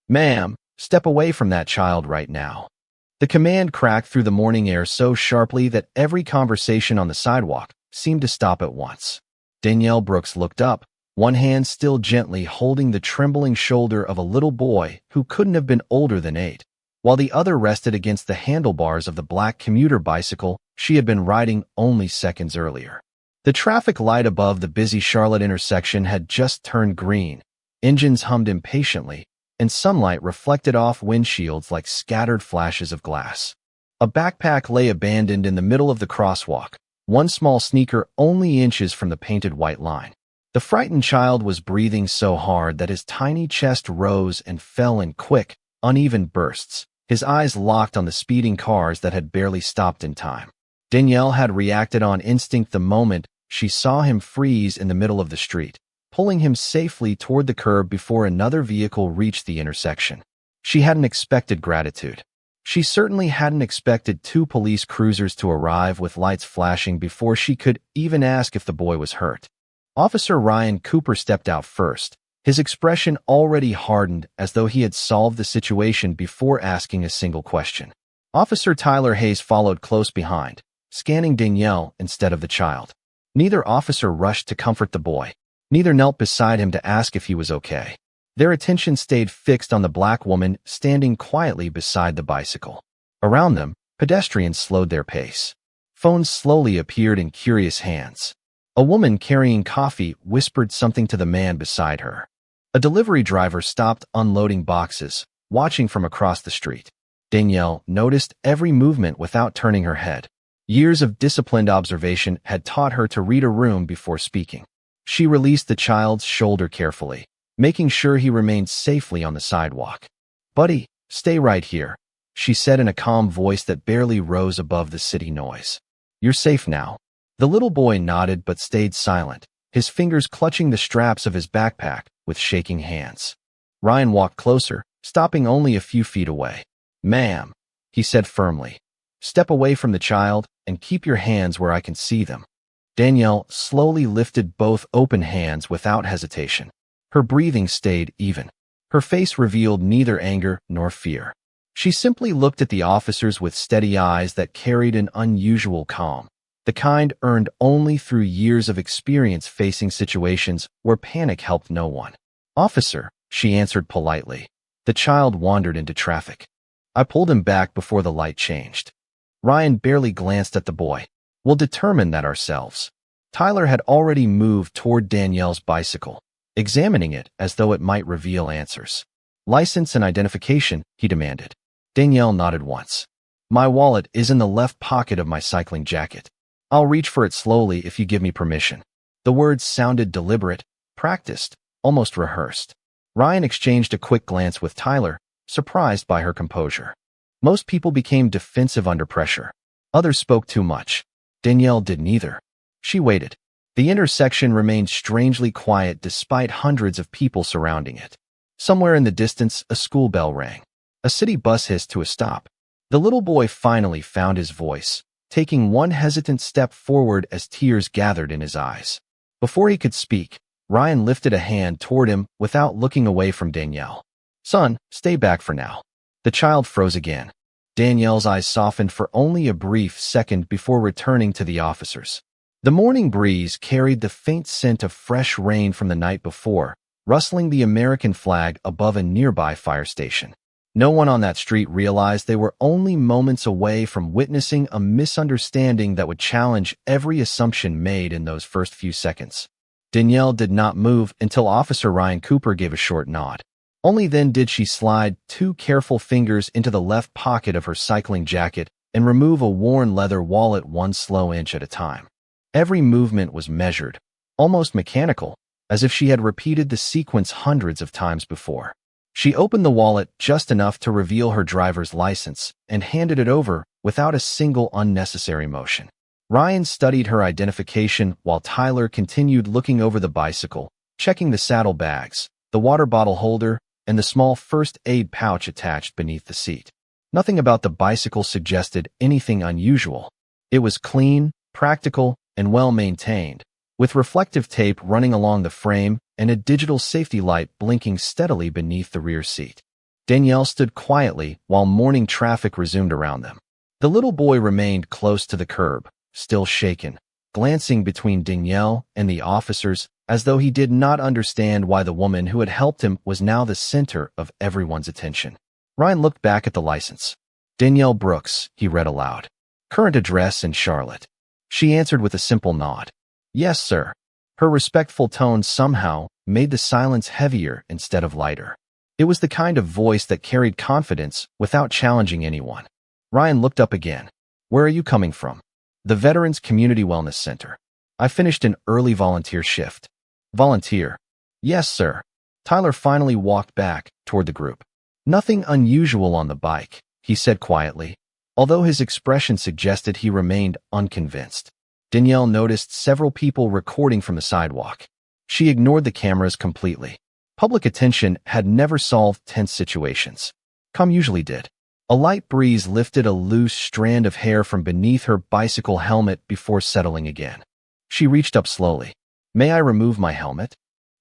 "Ma'am, step away from that child right now." The command cracked through the morning air so sharply that every conversation on the sidewalk seemed to stop at once. Danielle Brooks looked up, one hand still gently holding the trembling shoulder of a little boy who couldn't have been older than 8, while the other rested against the handlebars of the black commuter bicycle she had been riding only seconds earlier. The traffic light above the busy Charlotte intersection had just turned green. Engines hummed impatiently, and sunlight reflected off windshields like scattered flashes of glass. A backpack lay abandoned in the middle of the crosswalk, one small sneaker only inches from the painted white line. The frightened child was breathing so hard that his tiny chest rose and fell in quick, uneven bursts, his eyes locked on the speeding cars that had barely stopped in time. Danielle had reacted on instinct the moment she saw him freeze in the middle of the street, pulling him safely toward the curb before another vehicle reached the intersection. She hadn't expected gratitude. She certainly hadn't expected 2 police cruisers to arrive with lights flashing before she could even ask if the boy was hurt. Officer Ryan Cooper stepped out first, his expression already hardened as though he had solved the situation before asking a single question. Officer Tyler Hayes followed close behind, scanning Danielle instead of the child. Neither officer rushed to comfort the boy. Neither knelt beside him to ask if he was okay. Their attention stayed fixed on the black woman standing quietly beside the bicycle. Around them, pedestrians slowed their pace. Phones slowly appeared in curious hands. A woman carrying coffee whispered something to the man beside her. A delivery driver stopped unloading boxes, watching from across the street. Danielle noticed every movement without turning her head. Years of disciplined observation had taught her to read a room before speaking. She released the child's shoulder carefully, making sure he remained safely on the sidewalk. "Buddy, stay right here," she said in a calm voice that barely rose above the city noise. "You're safe now." The little boy nodded but stayed silent, his fingers clutching the straps of his backpack with shaking hands. Ryan walked closer, stopping only a few feet away. "Ma'am," he said firmly, "step away from the child and keep your hands where I can see them." Danielle slowly lifted both open hands without hesitation. Her breathing stayed even. Her face revealed neither anger nor fear. She simply looked at the officers with steady eyes that carried an unusual calm, the kind earned only through years of experience facing situations where panic helped no one. "Officer," she answered politely. The child wandered into traffic. "I pulled him back before the light changed." Ryan barely glanced at the boy. "We'll determine that ourselves." Tyler had already moved toward Danielle's bicycle, examining it as though it might reveal answers. "License and identification," he demanded. Danielle nodded once. "My wallet is in the left pocket of my cycling jacket. I'll reach for it slowly if you give me permission." The words sounded deliberate, practiced, almost rehearsed. Ryan exchanged a quick glance with Tyler, surprised by her composure. Most people became defensive under pressure. Others spoke too much. Danielle did neither. She waited. The intersection remained strangely quiet despite hundreds of people surrounding it. Somewhere in the distance, a school bell rang. A city bus hissed to a stop. The little boy finally found his voice, taking one hesitant step forward as tears gathered in his eyes. Before he could speak, Ryan lifted a hand toward him without looking away from Danielle. "Son, stay back for now." The child froze again. Danielle's eyes softened for only a brief second before returning to the officers. The morning breeze carried the faint scent of fresh rain from the night before, rustling the American flag above a nearby fire station. No one on that street realized they were only moments away from witnessing a misunderstanding that would challenge every assumption made in those first few seconds. Danielle did not move until Officer Ryan Cooper gave a short nod. Only then did she slide 2 careful fingers into the left pocket of her cycling jacket and remove a worn leather wallet one slow inch at a time. Every movement was measured, almost mechanical, as if she had repeated the sequence hundreds of times before. She opened the wallet just enough to reveal her driver's license and handed it over without a single unnecessary motion. Ryan studied her identification while Tyler continued looking over the bicycle, checking the saddlebags, the water bottle holder, and the small first aid pouch attached beneath the seat. Nothing about the bicycle suggested anything unusual. It was clean, practical, and well-maintained, with reflective tape running along the frame and a digital safety light blinking steadily beneath the rear seat. Danielle stood quietly while morning traffic resumed around them. The little boy remained close to the curb, still shaken, glancing between Danielle and the officers as though he did not understand why the woman who had helped him was now the center of everyone's attention. Ryan looked back at the license. Danielle Brooks, he read aloud. Current address in Charlotte. She answered with a simple nod. Yes, sir. Her respectful tone somehow made the silence heavier instead of lighter. It was the kind of voice that carried confidence without challenging anyone. Ryan looked up again. Where are you coming from? The Veterans Community Wellness Center. I finished an early volunteer shift. Volunteer? Yes, sir. Tyler finally walked back toward the group. Nothing unusual on the bike, he said quietly, although his expression suggested he remained unconvinced. Danielle noticed several people recording from the sidewalk. She ignored the cameras completely. Public attention had never solved tense situations. Calm usually did. A light breeze lifted a loose strand of hair from beneath her bicycle helmet before settling again. She reached up slowly. May I remove my helmet?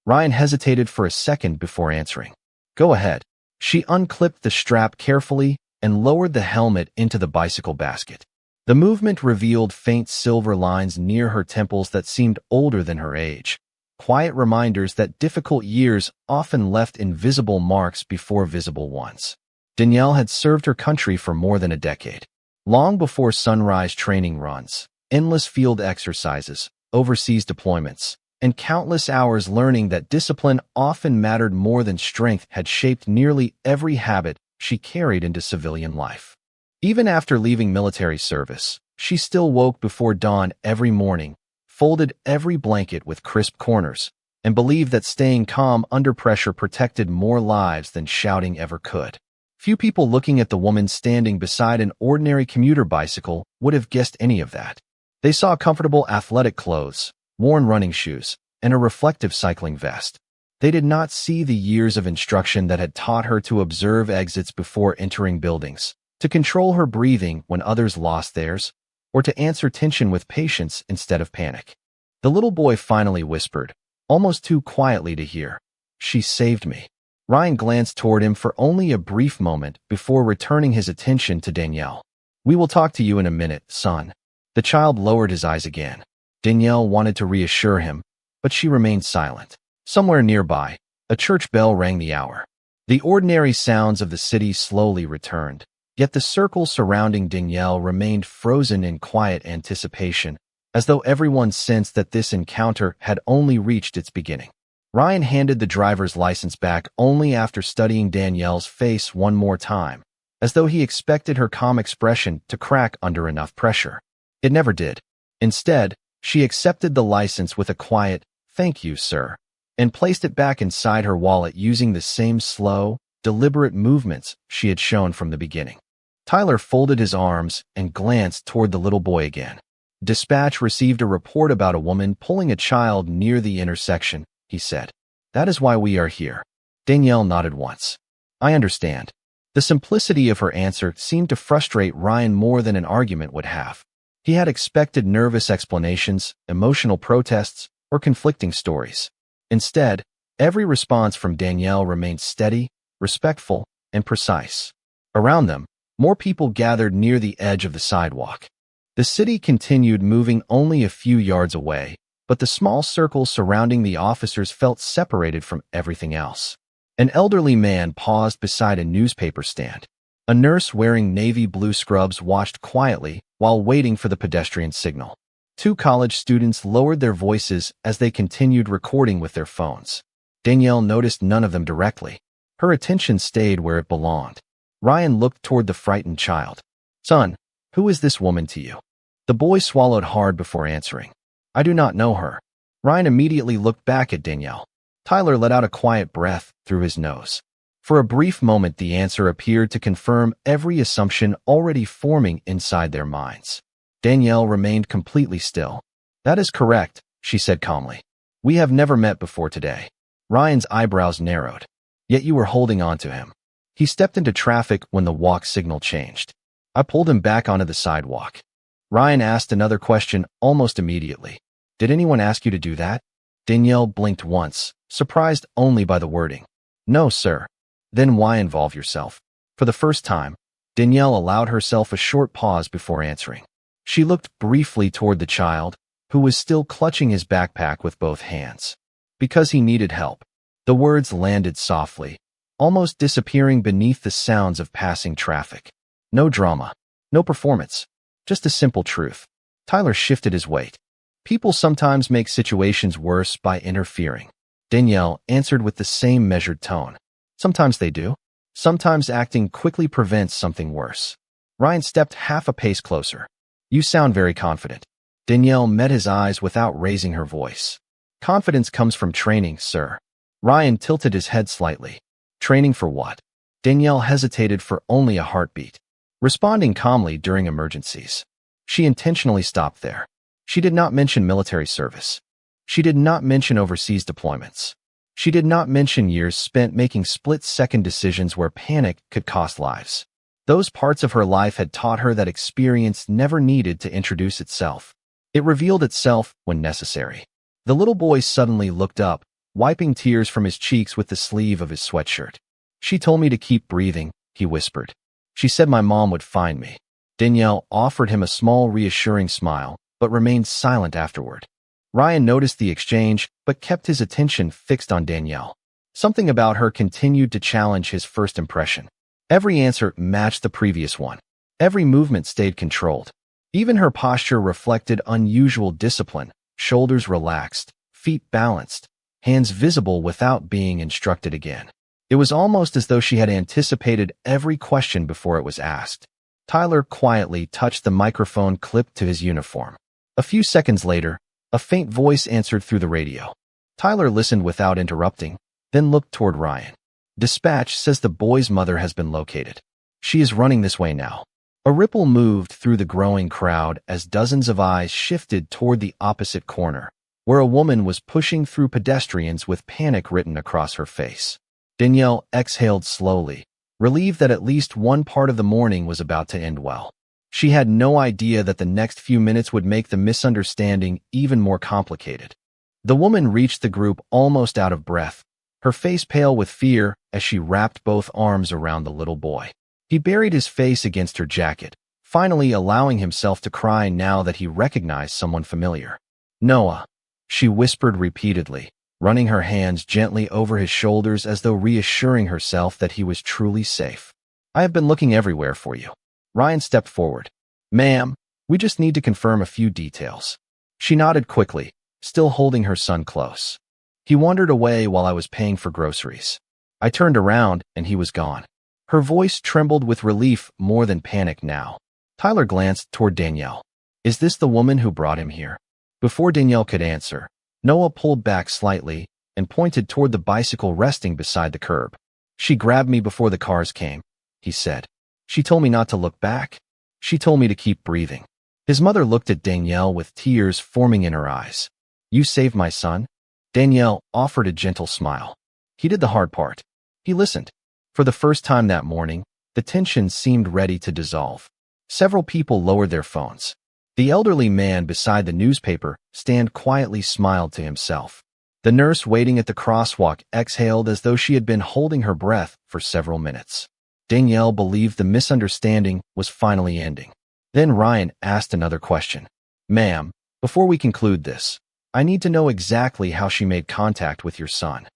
Ryan hesitated for a second before answering. Go ahead. She unclipped the strap carefully and lowered the helmet into the bicycle basket. The movement revealed faint silver lines near her temples that seemed older than her age, quiet reminders that difficult years often left invisible marks before visible ones. Danielle had served her country for more than a decade. Long before sunrise training runs, endless field exercises, overseas deployments, and countless hours learning that discipline often mattered more than strength had shaped nearly every habit she carried into civilian life. Even after leaving military service, she still woke before dawn every morning, folded every blanket with crisp corners, and believed that staying calm under pressure protected more lives than shouting ever could. Few people looking at the woman standing beside an ordinary commuter bicycle would have guessed any of that. They saw comfortable athletic clothes, worn running shoes, and a reflective cycling vest. They did not see the years of instruction that had taught her to observe exits before entering buildings, to control her breathing when others lost theirs, or to answer tension with patience instead of panic. The little boy finally whispered, almost too quietly to hear, "She saved me." Ryan glanced toward him for only a brief moment before returning his attention to Danielle. "We will talk to you in a minute, son." The child lowered his eyes again. Danielle wanted to reassure him, but she remained silent. Somewhere nearby, a church bell rang the hour. The ordinary sounds of the city slowly returned, yet the circle surrounding Danielle remained frozen in quiet anticipation, as though everyone sensed that this encounter had only reached its beginning. Ryan handed the driver's license back only after studying Danielle's face one more time, as though he expected her calm expression to crack under enough pressure. It never did. Instead, she accepted the license with a quiet, "Thank you, sir," and placed it back inside her wallet using the same slow, deliberate movements she had shown from the beginning. Tyler folded his arms and glanced toward the little boy again. Dispatch received a report about a woman pulling a child near the intersection, he said. That is why we are here. Danielle nodded once. I understand. The simplicity of her answer seemed to frustrate Ryan more than an argument would have. He had expected nervous explanations, emotional protests, or conflicting stories. Instead, every response from Danielle remained steady, respectful, and precise. Around them, more people gathered near the edge of the sidewalk. The city continued moving only a few yards away, but the small circle surrounding the officers felt separated from everything else. An elderly man paused beside a newspaper stand. A nurse wearing navy blue scrubs watched quietly while waiting for the pedestrian signal. Two college students lowered their voices as they continued recording with their phones. Danielle noticed none of them directly. Her attention stayed where it belonged. Ryan looked toward the frightened child. Son, who is this woman to you? The boy swallowed hard before answering. I do not know her. Ryan immediately looked back at Danielle. Tyler let out a quiet breath through his nose. For a brief moment, the answer appeared to confirm every assumption already forming inside their minds. Danielle remained completely still. That is correct, she said calmly. We have never met before today. Ryan's eyebrows narrowed. Yet you were holding on to him. He stepped into traffic when the walk signal changed. I pulled him back onto the sidewalk. Ryan asked another question almost immediately. Did anyone ask you to do that? Danielle blinked once, surprised only by the wording. No, sir. Then why involve yourself? For the first time, Danielle allowed herself a short pause before answering. She looked briefly toward the child, who was still clutching his backpack with both hands. Because he needed help. The words landed softly, almost disappearing beneath the sounds of passing traffic. No drama, no performance, just a simple truth. Tyler shifted his weight. People sometimes make situations worse by interfering. Danielle answered with the same measured tone. Sometimes they do. Sometimes acting quickly prevents something worse. Ryan stepped half a pace closer. You sound very confident. Danielle met his eyes without raising her voice. Confidence comes from training, sir. Ryan tilted his head slightly. Training for what? Danielle hesitated for only a heartbeat. Responding calmly during emergencies. She intentionally stopped there. She did not mention military service. She did not mention overseas deployments. She did not mention years spent making split-second decisions where panic could cost lives. Those parts of her life had taught her that experience never needed to introduce itself. It revealed itself when necessary. The little boy suddenly looked up, wiping tears from his cheeks with the sleeve of his sweatshirt. She told me to keep breathing, he whispered. She said my mom would find me. Danielle offered him a small, reassuring smile, but remained silent afterward. Ryan noticed the exchange, but kept his attention fixed on Danielle. Something about her continued to challenge his first impression. Every answer matched the previous one. Every movement stayed controlled. Even her posture reflected unusual discipline, shoulders relaxed, feet balanced, hands visible without being instructed again. It was almost as though she had anticipated every question before it was asked. Tyler quietly touched the microphone clipped to his uniform. A few seconds later, a faint voice answered through the radio. Tyler listened without interrupting, then looked toward Ryan. Dispatch says the boy's mother has been located. She is running this way now. A ripple moved through the growing crowd as dozens of eyes shifted toward the opposite corner, where a woman was pushing through pedestrians with panic written across her face. Danielle exhaled slowly, relieved that at least one part of the morning was about to end well. She had no idea that the next few minutes would make the misunderstanding even more complicated. The woman reached the group almost out of breath, her face pale with fear as she wrapped both arms around the little boy. He buried his face against her jacket, finally allowing himself to cry now that he recognized someone familiar. Noah, she whispered repeatedly, running her hands gently over his shoulders as though reassuring herself that he was truly safe. I have been looking everywhere for you. Ryan stepped forward. Ma'am, we just need to confirm a few details. She nodded quickly, still holding her son close. He wandered away while I was paying for groceries. I turned around and he was gone. Her voice trembled with relief more than panic now. Tyler glanced toward Danielle. Is this the woman who brought him here? Before Danielle could answer, Noah pulled back slightly and pointed toward the bicycle resting beside the curb. She grabbed me before the cars came, he said. She told me not to look back. She told me to keep breathing. His mother looked at Danielle with tears forming in her eyes. You saved my son? Danielle offered a gentle smile. He did the hard part. He listened. For the first time that morning, the tension seemed ready to dissolve. Several people lowered their phones. The elderly man beside the newspaper stand quietly smiled to himself. The nurse waiting at the crosswalk exhaled as though she had been holding her breath for several minutes. Danielle believed the misunderstanding was finally ending. Then Ryan asked another question. Ma'am, before we conclude this, I need to know exactly how she made contact with your son.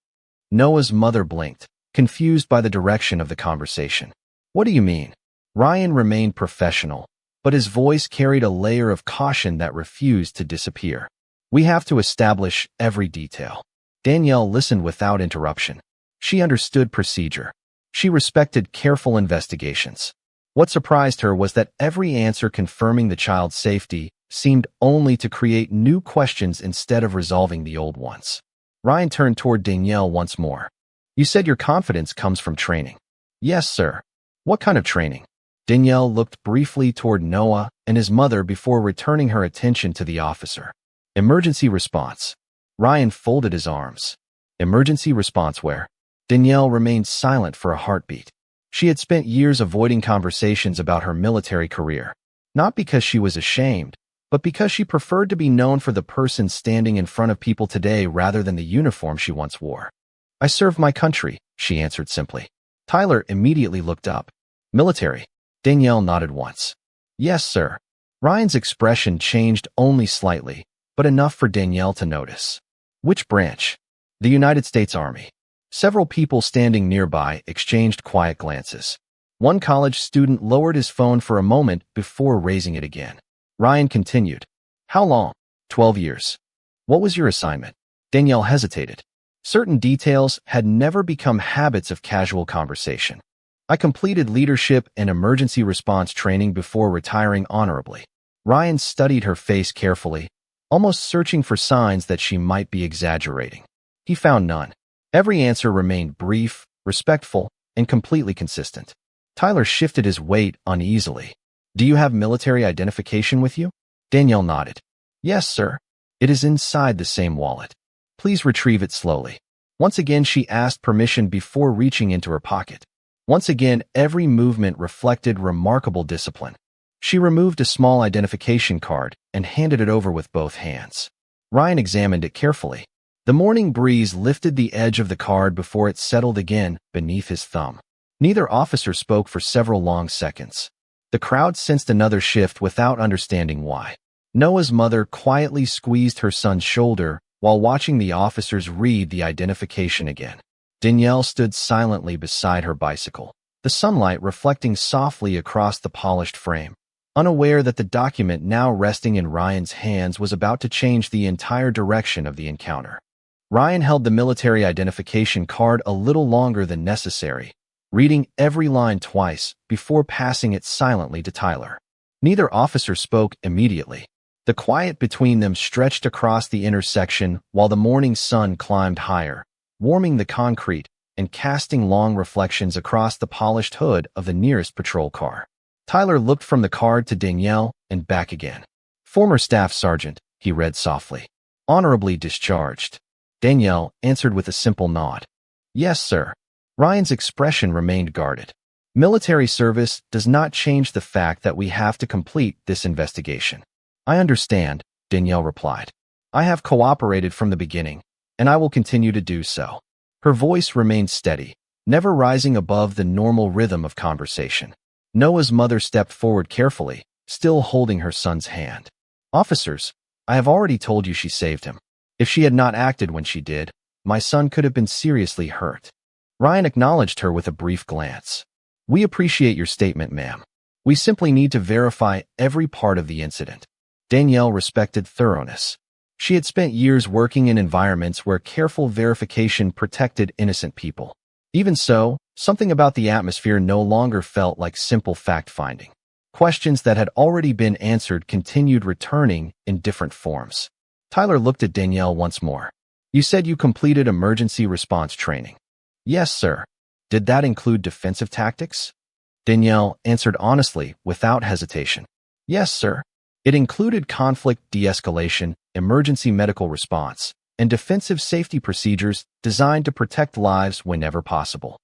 Noah's mother blinked, confused by the direction of the conversation. What do you mean? Ryan remained professional, but his voice carried a layer of caution that refused to disappear. We have to establish every detail. Danielle listened without interruption. She understood procedure. She respected careful investigations. What surprised her was that every answer confirming the child's safety seemed only to create new questions instead of resolving the old ones. Ryan turned toward Danielle once more. You said your confidence comes from training. Yes, sir. What kind of training? Danielle looked briefly toward Noah and his mother before returning her attention to the officer. Emergency response. Ryan folded his arms. Emergency response where? Danielle remained silent for a heartbeat. She had spent years avoiding conversations about her military career, not because she was ashamed, but because she preferred to be known for the person standing in front of people today rather than the uniform she once wore. I served my country, she answered simply. Tyler immediately looked up. Military. Danielle nodded once. Yes, sir. Ryan's expression changed only slightly, but enough for Danielle to notice. Which branch? The United States Army. Several people standing nearby exchanged quiet glances. One college student lowered his phone for a moment before raising it again. Ryan continued. How long? 12 years. What was your assignment? Danielle hesitated. Certain details had never become habits of casual conversation. I completed leadership and emergency response training before retiring honorably. Ryan studied her face carefully, almost searching for signs that she might be exaggerating. He found none. Every answer remained brief, respectful, and completely consistent. Tyler shifted his weight uneasily. Do you have military identification with you? Danielle nodded. Yes, sir. It is inside the same wallet. Please retrieve it slowly. Once again, she asked permission before reaching into her pocket. Once again, every movement reflected remarkable discipline. She removed a small identification card and handed it over with both hands. Ryan examined it carefully. The morning breeze lifted the edge of the card before it settled again beneath his thumb. Neither officer spoke for several long seconds. The crowd sensed another shift without understanding why. Noah's mother quietly squeezed her son's shoulder while watching the officers read the identification again. Danielle stood silently beside her bicycle, the sunlight reflecting softly across the polished frame, unaware that the document now resting in Ryan's hands was about to change the entire direction of the encounter. Ryan held the military identification card a little longer than necessary, reading every line twice before passing it silently to Tyler. Neither officer spoke immediately. The quiet between them stretched across the intersection while the morning sun climbed higher, warming the concrete and casting long reflections across the polished hood of the nearest patrol car. Tyler looked from the card to Danielle and back again. Former staff sergeant, he read softly. Honorably discharged. Danielle answered with a simple nod. Yes, sir. Ryan's expression remained guarded. Military service does not change the fact that we have to complete this investigation. I understand, Danielle replied. I have cooperated from the beginning, and I will continue to do so. Her voice remained steady, never rising above the normal rhythm of conversation. Noah's mother stepped forward carefully, still holding her son's hand. Officers, I have already told you she saved him. If she had not acted when she did, my son could have been seriously hurt. Ryan acknowledged her with a brief glance. We appreciate your statement, ma'am. We simply need to verify every part of the incident. Danielle respected thoroughness. She had spent years working in environments where careful verification protected innocent people. Even so, something about the atmosphere no longer felt like simple fact-finding. Questions that had already been answered continued returning in different forms. Tyler looked at Danielle once more. You said you completed emergency response training. Yes, sir. Did that include defensive tactics? Danielle answered honestly, without hesitation. Yes, sir. It included conflict de-escalation, emergency medical response, and defensive safety procedures designed to protect lives whenever possible.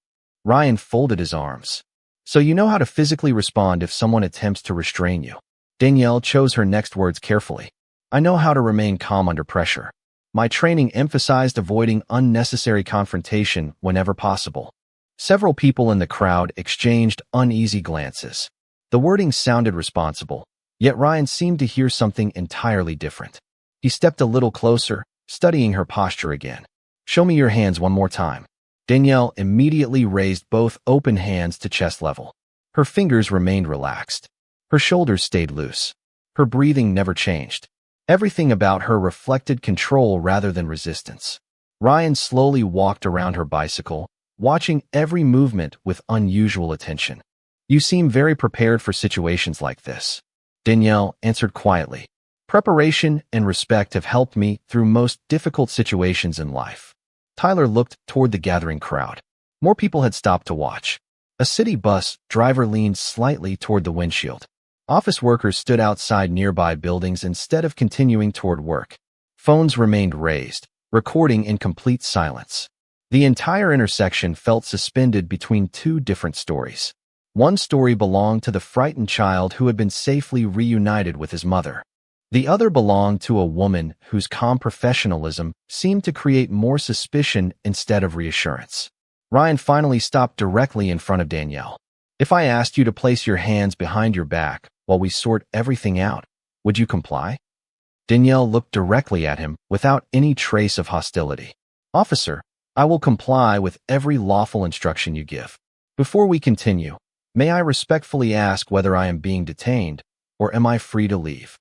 Ryan folded his arms. So you know how to physically respond if someone attempts to restrain you. Danielle chose her next words carefully. I know how to remain calm under pressure. My training emphasized avoiding unnecessary confrontation whenever possible. Several people in the crowd exchanged uneasy glances. The wording sounded responsible, yet Ryan seemed to hear something entirely different. He stepped a little closer, studying her posture again. Show me your hands one more time. Danielle immediately raised both open hands to chest level. Her fingers remained relaxed. Her shoulders stayed loose. Her breathing never changed. Everything about her reflected control rather than resistance. Ryan slowly walked around her bicycle, watching every movement with unusual attention. You seem very prepared for situations like this. Danielle answered quietly. Preparation and respect have helped me through most difficult situations in life. Tyler looked toward the gathering crowd. More people had stopped to watch. A city bus driver leaned slightly toward the windshield. Office workers stood outside nearby buildings instead of continuing toward work. Phones remained raised, recording in complete silence. The entire intersection felt suspended between two different stories. One story belonged to the frightened child who had been safely reunited with his mother. The other belonged to a woman whose calm professionalism seemed to create more suspicion instead of reassurance. Ryan finally stopped directly in front of Danielle. "If I asked you to place your hands behind your back while we sort everything out, would you comply?" Danielle looked directly at him without any trace of hostility. "Officer, I will comply with every lawful instruction you give. Before we continue, may I respectfully ask whether I am being detained, or am I free to leave?"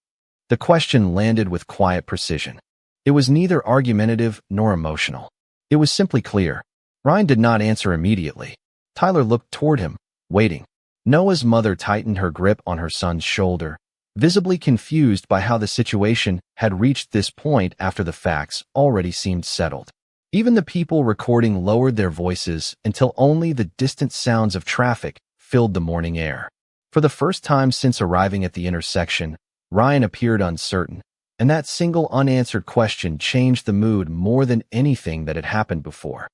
The question landed with quiet precision. It was neither argumentative nor emotional. It was simply clear. Ryan did not answer immediately. Tyler looked toward him, waiting. Noah's mother tightened her grip on her son's shoulder, visibly confused by how the situation had reached this point after the facts already seemed settled. Even the people recording lowered their voices until only the distant sounds of traffic filled the morning air. For the first time since arriving at the intersection, Ryan appeared uncertain, and that single unanswered question changed the mood more than anything that had happened before.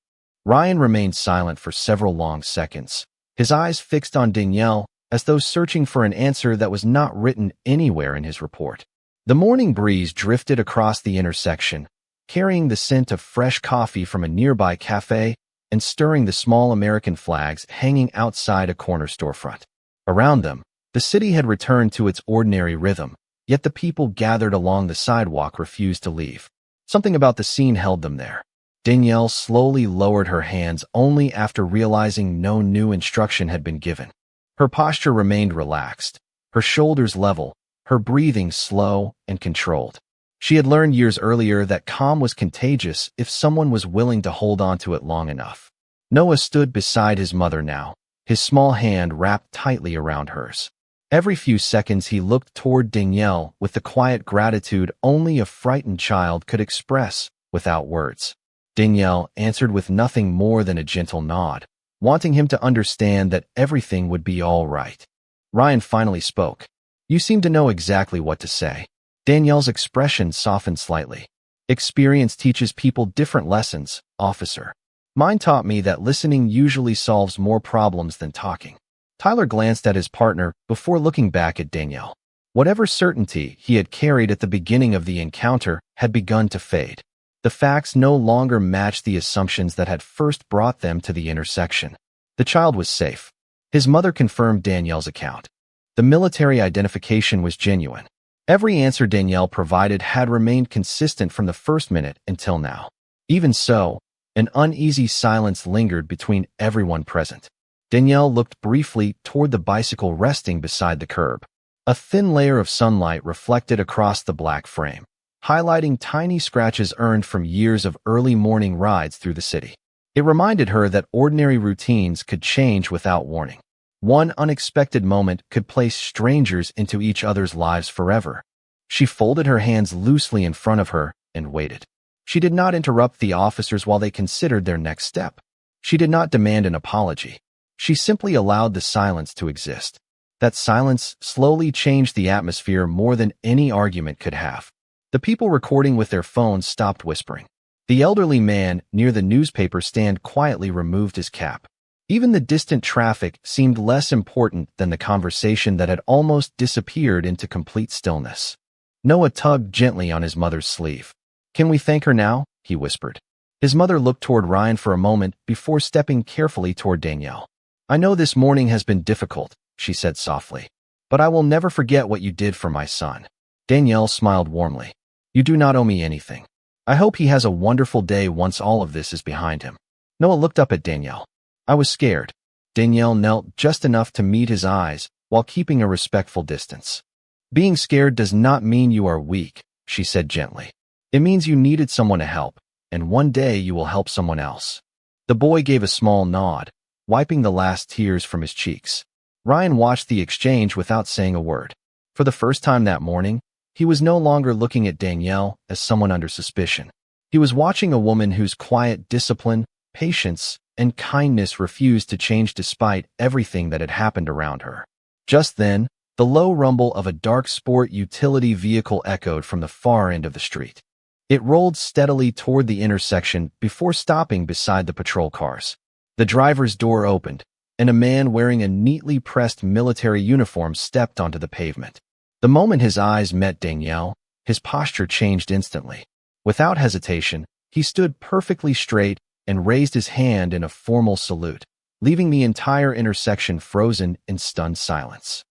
Ryan remained silent for several long seconds, his eyes fixed on Danielle as though searching for an answer that was not written anywhere in his report. The morning breeze drifted across the intersection, carrying the scent of fresh coffee from a nearby cafe and stirring the small American flags hanging outside a corner storefront. Around them, the city had returned to its ordinary rhythm, yet the people gathered along the sidewalk refused to leave. Something about the scene held them there. Danielle slowly lowered her hands only after realizing no new instruction had been given. Her posture remained relaxed, her shoulders level, her breathing slow and controlled. She had learned years earlier that calm was contagious if someone was willing to hold on to it long enough. Noah stood beside his mother now, his small hand wrapped tightly around hers. Every few seconds he looked toward Danielle with the quiet gratitude only a frightened child could express without words. Danielle answered with nothing more than a gentle nod, wanting him to understand that everything would be all right. Ryan finally spoke. "You seem to know exactly what to say." Danielle's expression softened slightly. "Experience teaches people different lessons, officer. Mine taught me that listening usually solves more problems than talking." Tyler glanced at his partner before looking back at Danielle. Whatever certainty he had carried at the beginning of the encounter had begun to fade. The facts no longer matched the assumptions that had first brought them to the intersection. The child was safe. His mother confirmed Danielle's account. The military identification was genuine. Every answer Danielle provided had remained consistent from the first minute until now. Even so, an uneasy silence lingered between everyone present. Danielle looked briefly toward the bicycle resting beside the curb. A thin layer of sunlight reflected across the black frame, highlighting tiny scratches earned from years of early morning rides through the city. It reminded her that ordinary routines could change without warning. One unexpected moment could place strangers into each other's lives forever. She folded her hands loosely in front of her and waited. She did not interrupt the officers while they considered their next step. She did not demand an apology. She simply allowed the silence to exist. That silence slowly changed the atmosphere more than any argument could have. The people recording with their phones stopped whispering. The elderly man near the newspaper stand quietly removed his cap. Even the distant traffic seemed less important than the conversation that had almost disappeared into complete stillness. Noah tugged gently on his mother's sleeve. "Can we thank her now?" he whispered. His mother looked toward Ryan for a moment before stepping carefully toward Danielle. "I know this morning has been difficult," she said softly, "but I will never forget what you did for my son." Danielle smiled warmly. "You do not owe me anything. I hope he has a wonderful day once all of this is behind him." Noah looked up at Danielle. "I was scared." Danielle knelt just enough to meet his eyes while keeping a respectful distance. "Being scared does not mean you are weak," she said gently. "It means you needed someone to help, and one day you will help someone else." The boy gave a small nod, wiping the last tears from his cheeks. Ryan watched the exchange without saying a word. For the first time that morning, he was no longer looking at Danielle as someone under suspicion. He was watching a woman whose quiet discipline, patience, and kindness refused to change despite everything that had happened around her. Just then, the low rumble of a dark sport utility vehicle echoed from the far end of the street. It rolled steadily toward the intersection before stopping beside the patrol cars. The driver's door opened, and a man wearing a neatly pressed military uniform stepped onto the pavement. The moment his eyes met Danielle, his posture changed instantly. Without hesitation, he stood perfectly straight, and raised his hand in a formal salute, leaving the entire intersection frozen in stunned silence.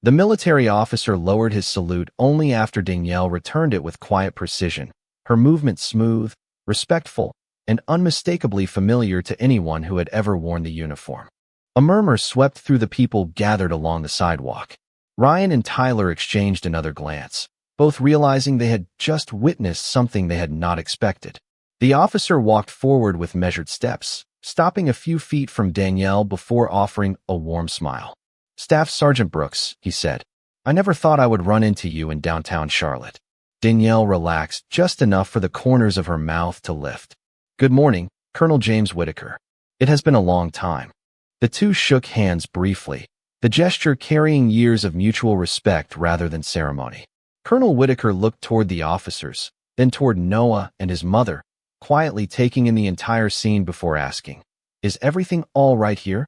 The military officer lowered his salute only after Danielle returned it with quiet precision, her movement smooth, respectful, and unmistakably familiar to anyone who had ever worn the uniform. A murmur swept through the people gathered along the sidewalk. Ryan and Tyler exchanged another glance, both realizing they had just witnessed something they had not expected. The officer walked forward with measured steps, stopping a few feet from Danielle before offering a warm smile. "Staff Sergeant Brooks," he said, "I never thought I would run into you in downtown Charlotte." Danielle relaxed just enough for the corners of her mouth to lift. "Good morning, Colonel James Whitaker. It has been a long time." The two shook hands briefly, the gesture carrying years of mutual respect rather than ceremony. Colonel Whitaker looked toward the officers, then toward Noah and his mother, quietly taking in the entire scene before asking, "Is everything all right here?"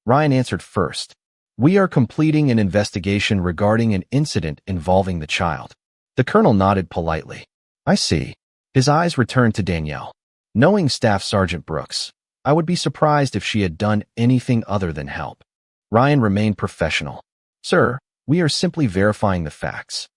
Ryan answered first. "We are completing an investigation regarding an incident involving the child." The colonel nodded politely. "I see." His eyes returned to Danielle. "Knowing Staff Sergeant Brooks, I would be surprised if she had done anything other than help." Ryan remained professional. "Sir, we are simply verifying the facts."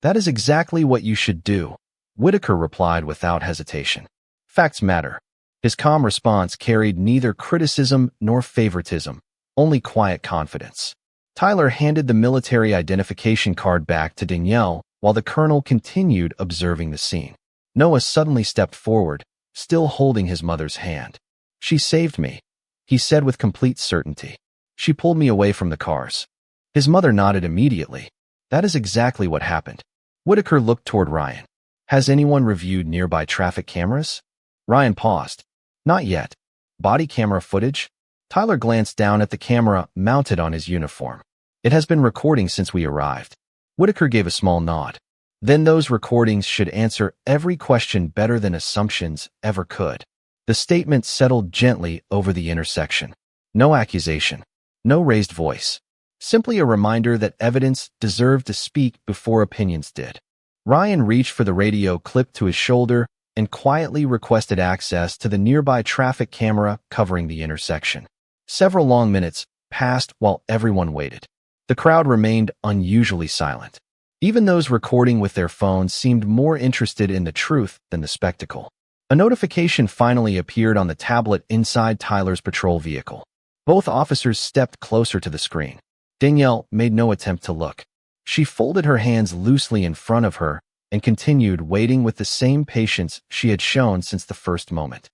"That is exactly what you should do," Whitaker replied without hesitation. "Facts matter." His calm response carried neither criticism nor favoritism, only quiet confidence. Tyler handed the military identification card back to Danielle while the colonel continued observing the scene. Noah suddenly stepped forward, still holding his mother's hand. "She saved me," he said with complete certainty. "She pulled me away from the cars." His mother nodded immediately. "That is exactly what happened." Whitaker looked toward Ryan. "Has anyone reviewed nearby traffic cameras?" Ryan paused. "Not yet." "Body camera footage?" Tyler glanced down at the camera mounted on his uniform. "It has been recording since we arrived." Whitaker gave a small nod. "Then those recordings should answer every question better than assumptions ever could." The statement settled gently over the intersection. No accusation, no raised voice. Simply a reminder that evidence deserved to speak before opinions did. Ryan reached for the radio clipped to his shoulder and quietly requested access to the nearby traffic camera covering the intersection. Several long minutes passed while everyone waited. The crowd remained unusually silent. Even those recording with their phones seemed more interested in the truth than the spectacle. A notification finally appeared on the tablet inside Tyler's patrol vehicle. Both officers stepped closer to the screen. Danielle made no attempt to look. She folded her hands loosely in front of her and continued waiting with the same patience she had shown since the first moment.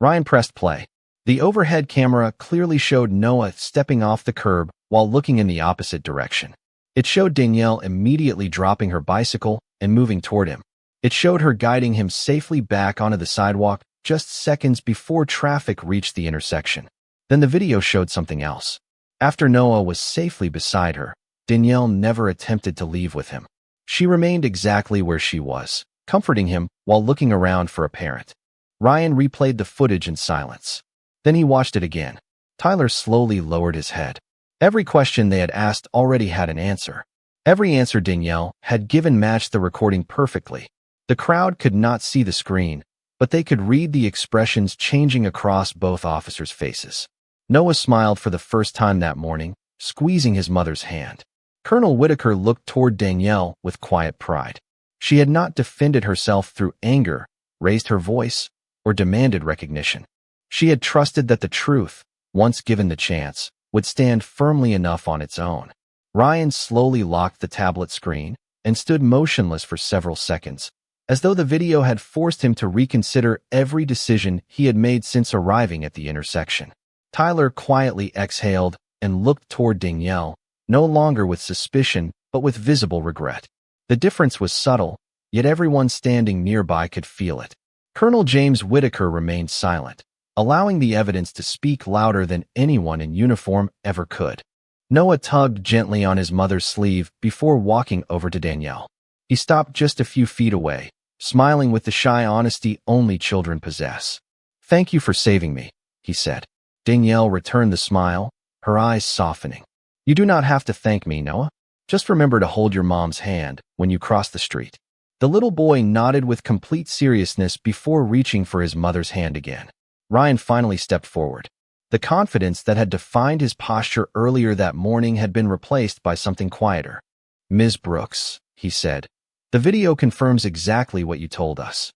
Ryan pressed play. The overhead camera clearly showed Noah stepping off the curb while looking in the opposite direction. It showed Danielle immediately dropping her bicycle and moving toward him. It showed her guiding him safely back onto the sidewalk just seconds before traffic reached the intersection. Then the video showed something else. After Noah was safely beside her, Danielle never attempted to leave with him. She remained exactly where she was, comforting him while looking around for a parent. Ryan replayed the footage in silence. Then he watched it again. Tyler slowly lowered his head. Every question they had asked already had an answer. Every answer Danielle had given matched the recording perfectly. The crowd could not see the screen, but they could read the expressions changing across both officers' faces. Noah smiled for the first time that morning, squeezing his mother's hand. Colonel Whitaker looked toward Danielle with quiet pride. She had not defended herself through anger, raised her voice, or demanded recognition. She had trusted that the truth, once given the chance, would stand firmly enough on its own. Ryan slowly locked the tablet screen and stood motionless for several seconds, as though the video had forced him to reconsider every decision he had made since arriving at the intersection. Tyler quietly exhaled and looked toward Danielle, no longer with suspicion but with visible regret. The difference was subtle, yet everyone standing nearby could feel it. Colonel James Whitaker remained silent, allowing the evidence to speak louder than anyone in uniform ever could. Noah tugged gently on his mother's sleeve before walking over to Danielle. He stopped just a few feet away, smiling with the shy honesty only children possess. "Thank you for saving me," he said. Danielle returned the smile, her eyes softening. "You do not have to thank me, Noah. Just remember to hold your mom's hand when you cross the street." The little boy nodded with complete seriousness before reaching for his mother's hand again. Ryan finally stepped forward. The confidence that had defined his posture earlier that morning had been replaced by something quieter. "Ms. Brooks," he said, "the video confirms exactly what you told us."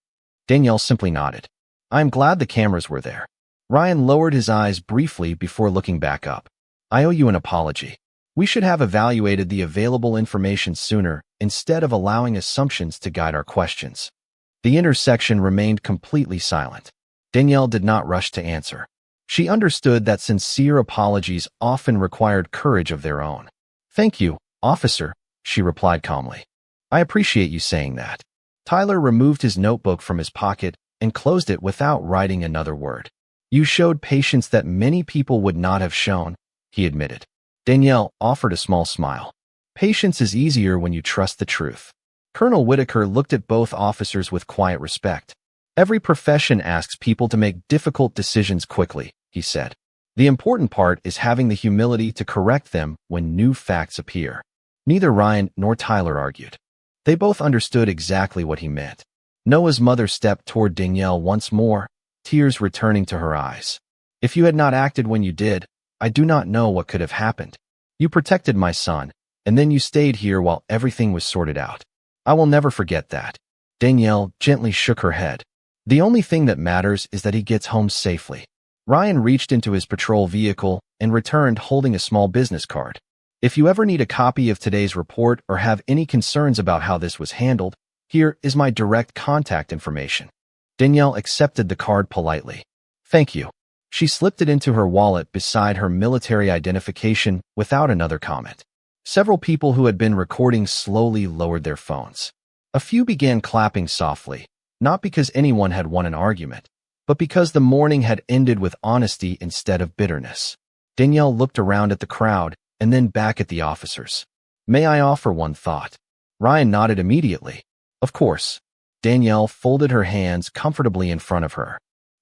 Danielle simply nodded. "I am glad the cameras were there." Ryan lowered his eyes briefly before looking back up. "I owe you an apology. We should have evaluated the available information sooner instead of allowing assumptions to guide our questions." The intersection remained completely silent. Danielle did not rush to answer. She understood that sincere apologies often required courage of their own. "Thank you, officer," she replied calmly. "I appreciate you saying that." Tyler removed his notebook from his pocket and closed it without writing another word. "You showed patience that many people would not have shown," he admitted. Danielle offered a small smile. "Patience is easier when you trust the truth." Colonel Whitaker looked at both officers with quiet respect. "Every profession asks people to make difficult decisions quickly," he said. "The important part is having the humility to correct them when new facts appear." Neither Ryan nor Tyler argued. They both understood exactly what he meant. Noah's mother stepped toward Danielle once more, tears returning to her eyes. "If you had not acted when you did, I do not know what could have happened. You protected my son, and then you stayed here while everything was sorted out. I will never forget that." Danielle gently shook her head. "The only thing that matters is that he gets home safely." Ryan reached into his patrol vehicle and returned holding a small business card. "If you ever need a copy of today's report or have any concerns about how this was handled, here is my direct contact information." Danielle accepted the card politely. "Thank you." She slipped it into her wallet beside her military identification without another comment. Several people who had been recording slowly lowered their phones. A few began clapping softly, not because anyone had won an argument, but because the morning had ended with honesty instead of bitterness. Danielle looked around at the crowd and then back at the officers. "May I offer one thought?" Ryan nodded immediately. "Of course." Danielle folded her hands comfortably in front of her.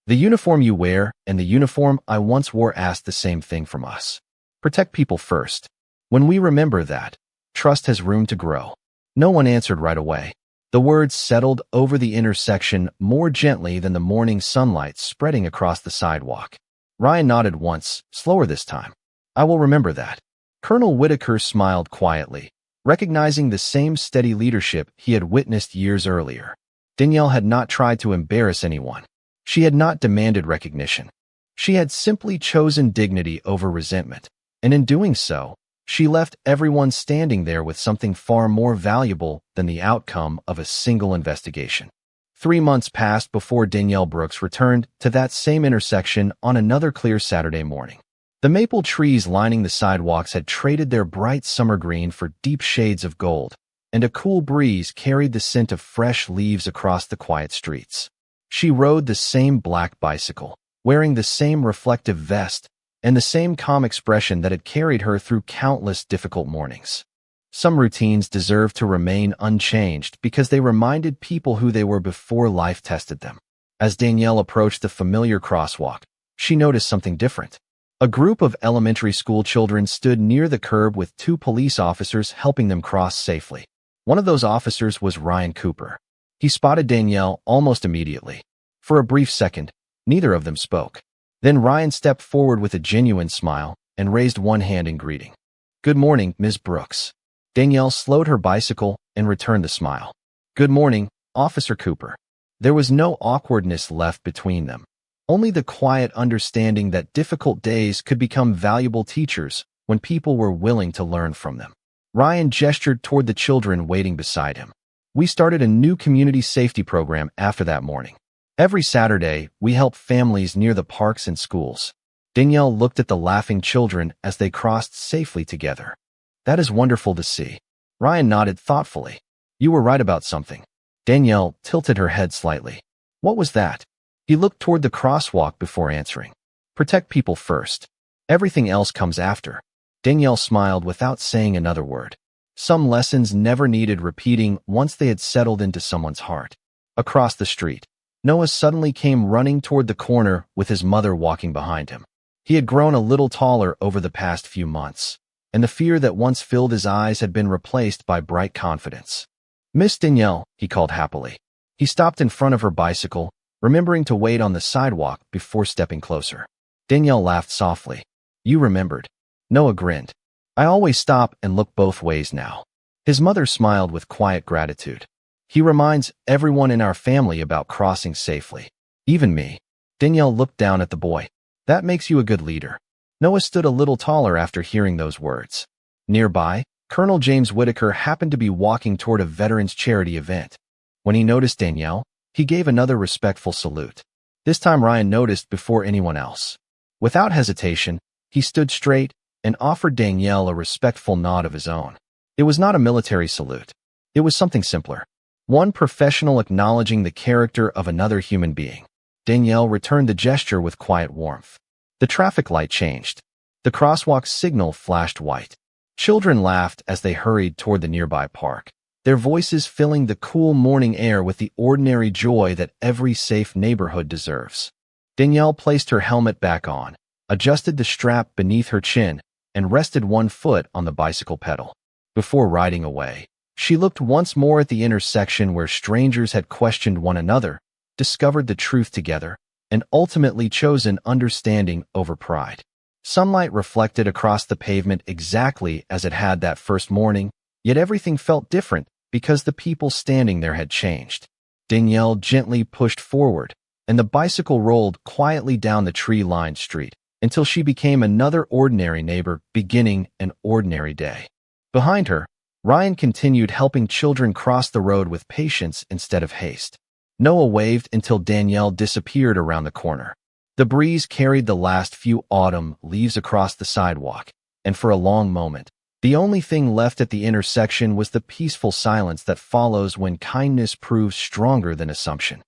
"The uniform you wear and the uniform I once wore asked the same thing from us. Protect people first. When we remember that, trust has room to grow." No one answered right away. The words settled over the intersection more gently than the morning sunlight spreading across the sidewalk. Ryan nodded once, slower this time. "I will remember that." Colonel Whitaker smiled quietly, recognizing the same steady leadership he had witnessed years earlier. Danielle had not tried to embarrass anyone. She had not demanded recognition. She had simply chosen dignity over resentment, and in doing so, she left everyone standing there with something far more valuable than the outcome of a single investigation. 3 months passed before Danielle Brooks returned to that same intersection on another clear Saturday morning. The maple trees lining the sidewalks had traded their bright summer green for deep shades of gold, and a cool breeze carried the scent of fresh leaves across the quiet streets. She rode the same black bicycle, wearing the same reflective vest, and the same calm expression that had carried her through countless difficult mornings. Some routines deserved to remain unchanged because they reminded people who they were before life tested them. As Danielle approached the familiar crosswalk, she noticed something different. A group of elementary school children stood near the curb with 2 police officers helping them cross safely. One of those officers was Ryan Cooper. He spotted Danielle almost immediately. For a brief second, neither of them spoke. Then Ryan stepped forward with a genuine smile and raised one hand in greeting. "Good morning, Ms. Brooks." Danielle slowed her bicycle and returned the smile. "Good morning, Officer Cooper." There was no awkwardness left between them, only the quiet understanding that difficult days could become valuable teachers when people were willing to learn from them. Ryan gestured toward the children waiting beside him. "We started a new community safety program after that morning. Every Saturday, we help families near the parks and schools." Danielle looked at the laughing children as they crossed safely together. "That is wonderful to see." Ryan nodded thoughtfully. "You were right about something." Danielle tilted her head slightly. "What was that?" He looked toward the crosswalk before answering. "Protect people first. Everything else comes after." Danielle smiled without saying another word. Some lessons never needed repeating once they had settled into someone's heart. Across the street, Noah suddenly came running toward the corner with his mother walking behind him. He had grown a little taller over the past few months, and the fear that once filled his eyes had been replaced by bright confidence. "Miss Danielle," he called happily. He stopped in front of her bicycle, remembering to wait on the sidewalk before stepping closer. Danielle laughed softly. You remembered. Noah grinned. I always stop and look both ways now. His mother smiled with quiet gratitude. He reminds everyone in our family about crossing safely. Even me. Danielle looked down at the boy. That makes you a good leader. Noah stood a little taller after hearing those words. Nearby, Colonel James Whitaker happened to be walking toward a veterans charity event. When he noticed Danielle, he gave another respectful salute. This time Ryan noticed before anyone else. Without hesitation, he stood straight and offered Danielle a respectful nod of his own. It was not a military salute. It was something simpler. One professional acknowledging the character of another human being. Danielle returned the gesture with quiet warmth. The traffic light changed. The crosswalk signal flashed white. Children laughed as they hurried toward the nearby park, their voices filling the cool morning air with the ordinary joy that every safe neighborhood deserves. Danielle placed her helmet back on, adjusted the strap beneath her chin, and rested one foot on the bicycle pedal. Before riding away, she looked once more at the intersection where strangers had questioned one another, discovered the truth together, and ultimately chosen understanding over pride. Sunlight reflected across the pavement exactly as it had that first morning, yet everything felt different because the people standing there had changed. Danielle gently pushed forward, and the bicycle rolled quietly down the tree-lined street until she became another ordinary neighbor beginning an ordinary day. Behind her, Ryan continued helping children cross the road with patience instead of haste. Noah waved until Danielle disappeared around the corner. The breeze carried the last few autumn leaves across the sidewalk, and for a long moment, the only thing left at the intersection was the peaceful silence that follows when kindness proves stronger than assumption.